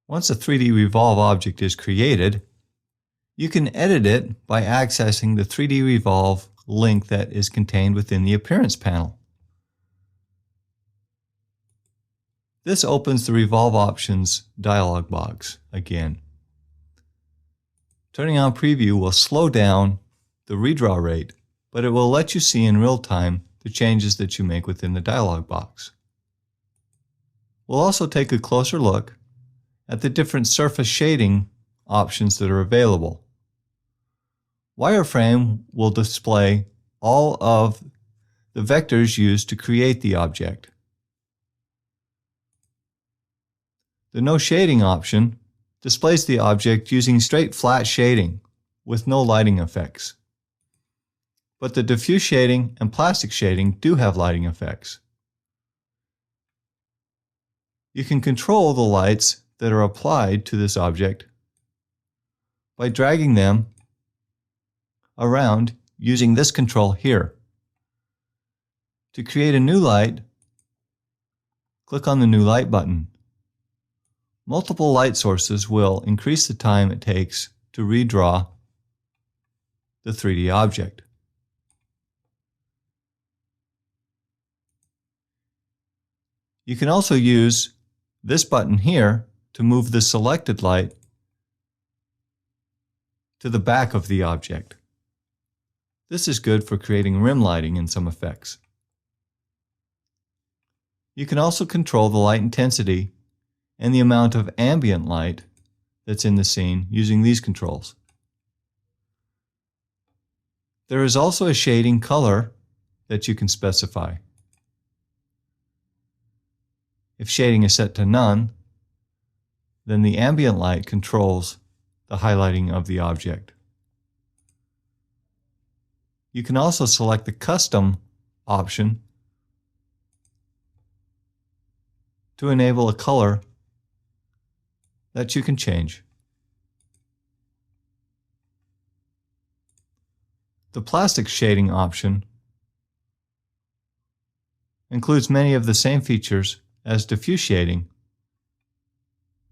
Once a 3D Revolve object is created, you can edit it by accessing the 3D Revolve link that is contained within the Appearance panel. This opens the Revolve Options dialog box again. Turning on Preview will slow down the redraw rate, but it will let you see in real time the changes that you make within the dialog box. We'll also take a closer look at the different surface shading options that are available. Wireframe will display all of the vectors used to create the object. The No Shading option displays the object using straight flat shading with no lighting effects. But the diffuse shading and plastic shading do have lighting effects. You can control the lights that are applied to this object by dragging them around using this control here. To create a new light, click on the New Light button. Multiple light sources will increase the time it takes to redraw the 3D object. You can also use this button here to move the selected light to the back of the object. This is good for creating rim lighting in some effects. You can also control the light intensity and the amount of ambient light that's in the scene using these controls. There is also a shading color that you can specify. If shading is set to none, then the ambient light controls the highlighting of the object. You can also select the Custom option to enable a color that you can change. The Plastic Shading option includes many of the same features as diffuse shading,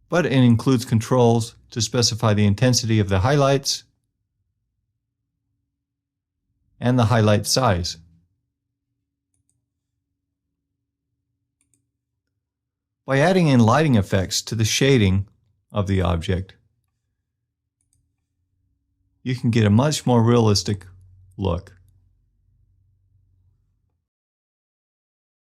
but it includes controls to specify the intensity of the highlights and the highlight size. By adding in lighting effects to the shading of the object, you can get a much more realistic look.